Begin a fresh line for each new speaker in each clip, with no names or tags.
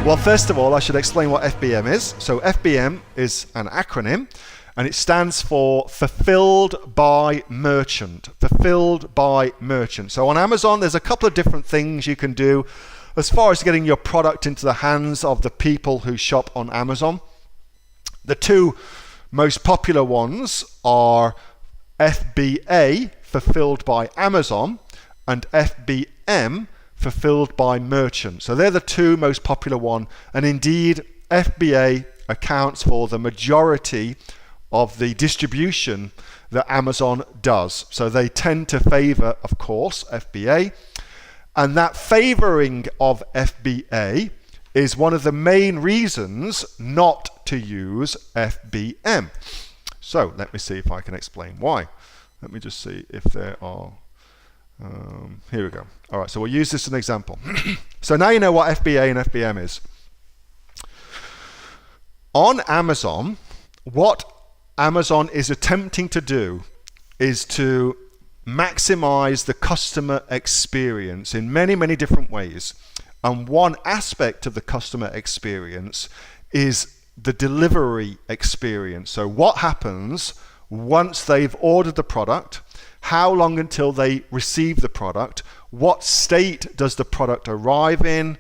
Well, first of all, I should explain what FBM is. So FBM is an acronym, and it stands for Fulfilled by Merchant. Fulfilled by Merchant. So on Amazon, there's a couple of different things you can do as far as getting your product into the hands of the people who shop on Amazon. The two most popular ones are FBA, Fulfilled by Amazon, and FBM, Fulfilled by Merchant. So they're the two most popular one, and indeed FBA accounts for the majority of the distribution that Amazon does. So they tend to favor, of course, FBA, and that favoring of FBA is one of the main reasons not to use FBM. So let me see if I can explain why. Let me just see if there are here we go. All right, so we'll use this as an example. So now you know what FBA and FBM is. On Amazon, what Amazon is attempting to do is to maximize the customer experience in many, many different ways. And one aspect of the customer experience is the delivery experience. So what happens once they've ordered the product, how long until they receive the product, what state does the product arrive in,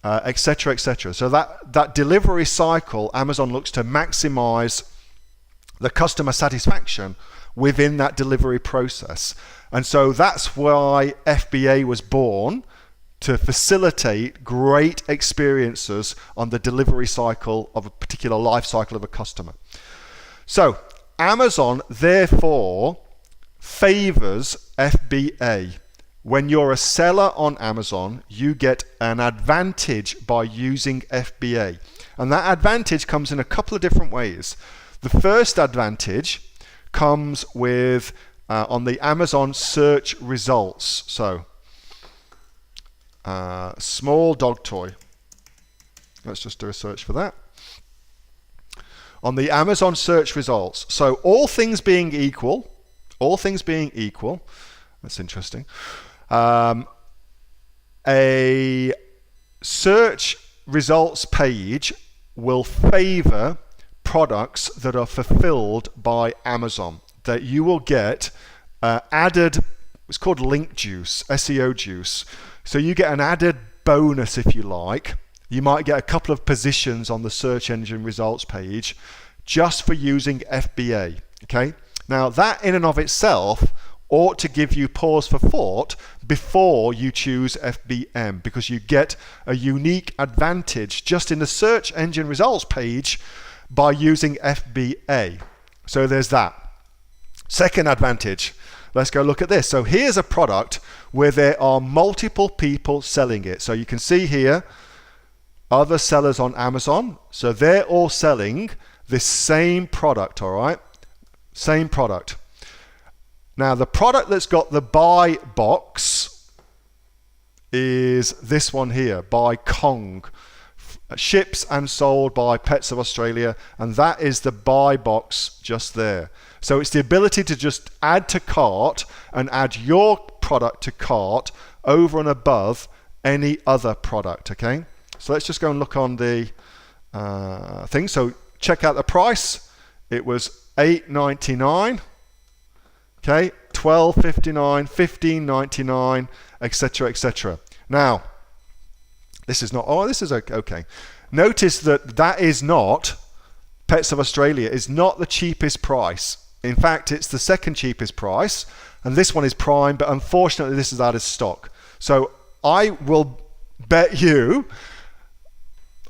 etc., etc. So that delivery cycle, Amazon looks to maximize the customer satisfaction within that delivery process. And so that's why FBA was born, to facilitate great experiences on the delivery cycle of a particular life cycle of a customer. So Amazon, therefore, favors FBA. When you're a seller on Amazon, you get an advantage by using FBA. And that advantage comes in a couple of different ways. The first advantage comes with on the Amazon search results. So, small dog toy. Let's just do a search for that. On the Amazon search results. So all things being equal, that's interesting. A search results page will favor products that are fulfilled by Amazon, that you will get added, it's called link juice, SEO juice. So you get an added bonus, if you like. You might get a couple of positions on the search engine results page just for using FBA, okay? Now that in and of itself ought to give you pause for thought before you choose FBM, because you get a unique advantage just in the search engine results page by using FBA. So there's that. Second advantage, let's go look at this. So here's a product where there are multiple people selling it. So you can see here other sellers on Amazon. So they're all selling this same product, all right? Same product. Now the product that's got the buy box is this one here, by Kong. Ships and sold by Pets of Australia, and that is the buy box just there. So it's the ability to just add to cart and add your product to cart over and above any other product, okay? So let's just go and look on the thing. So check out the price. It was $8.99, okay, $12.59, $15.99, etc., etc. Now, this is not, oh, this is okay. Notice that that is not, Pets of Australia is not the cheapest price. In fact, it's the second cheapest price, and this one is Prime, but unfortunately this is out of stock. So I will bet you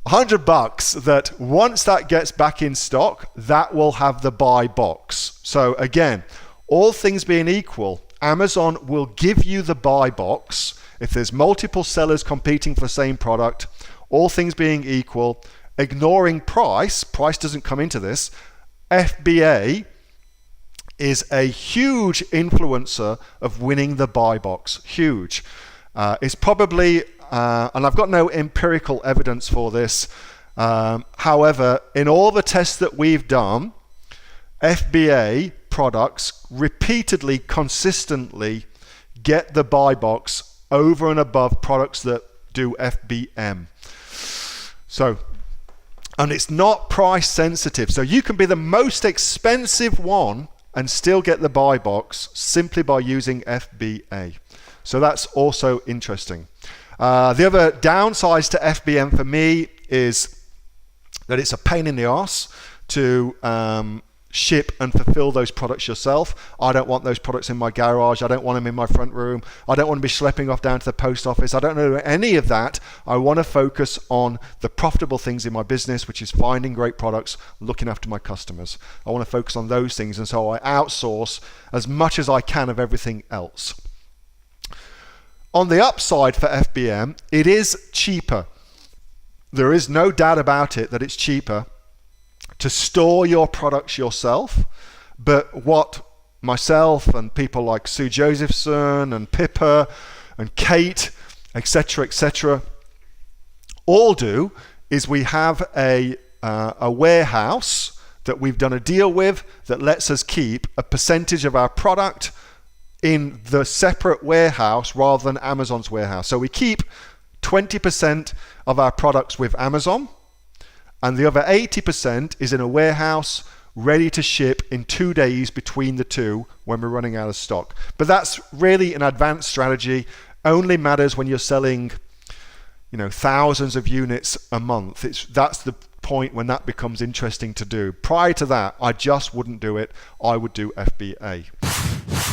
$100 that once that gets back in stock, that will have the buy box. So again, all things being equal, Amazon will give you the buy box if there's multiple sellers competing for the same product. All things being equal, ignoring price doesn't come into this, FBA is a huge influencer of winning the buy box. Huge. It's probably, and I've got no empirical evidence for this, however, in all the tests that we've done, FBA products repeatedly, consistently get the buy box over and above products that do FBM. So, and it's not price sensitive. So you can be the most expensive one and still get the buy box simply by using FBA. So that's also interesting. The other downsides to FBM for me is that it's a pain in the arse to ship and fulfill those products yourself. I don't want those products in my garage. I don't want them in my front room. I don't want to be schlepping off down to the post office. I don't know any of that. I want to focus on the profitable things in my business, which is finding great products, looking after my customers. I want to focus on those things, and so I outsource as much as I can of everything else. On the upside for FBM, it is cheaper. There is no doubt about it that it's cheaper to store your products yourself, but what myself and people like Sue Josephson and Pippa and Kate, etc., all do is we have a warehouse that we've done a deal with that lets us keep a percentage of our product in the separate warehouse rather than Amazon's warehouse. So we keep 20% of our products with Amazon, and the other 80% is in a warehouse ready to ship in 2 days between the two when we're running out of stock. But that's really an advanced strategy. Only matters when you're selling, thousands of units a month. That's the point when that becomes interesting to do. Prior to that, I just wouldn't do it. I would do FBA.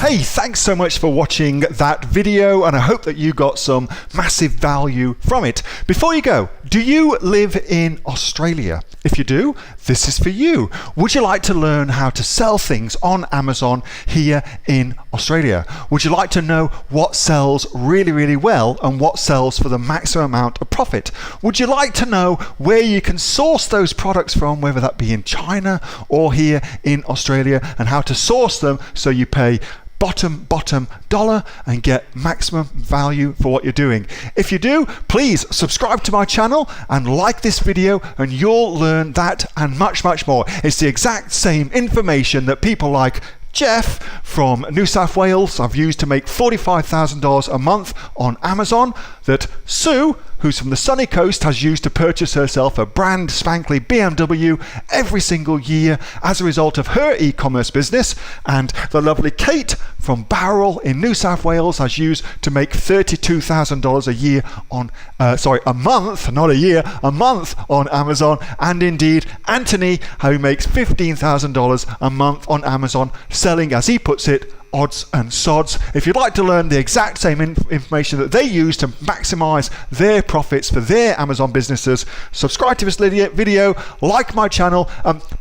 Hey, thanks so much for watching that video, and I hope that you got some massive value from it. Before you go, do you live in Australia? If you do, this is for you. Would you like to learn how to sell things on Amazon here in Australia? Would you like to know what sells really, really well and what sells for the maximum amount of profit? Would you like to know where you can source those products from, whether that be in China or here in Australia, and how to source them so you pay bottom dollar and get maximum value for what you're doing? If you do, please subscribe to my channel and like this video, and you'll learn that and much more. It's the exact same information that people like Jeff from New South Wales have used to make $45,000 a month on Amazon, that Sue, who's from the sunny coast, has used to purchase herself a brand spankly BMW every single year as a result of her e-commerce business, and the lovely Kate from Bowral in New South Wales has used to make $32,000 a year on, a month, not a year, a month on Amazon, and indeed Anthony, who makes $15,000 a month on Amazon, selling, as he puts it, odds and sods. If you'd like to learn the exact same information that they use to maximize their profits for their Amazon businesses, subscribe to this video, like my channel,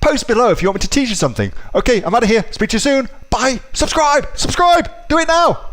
post below if you want me to teach you something. Okay, I'm out of here. Speak to you soon. Bye. Subscribe. Do it now.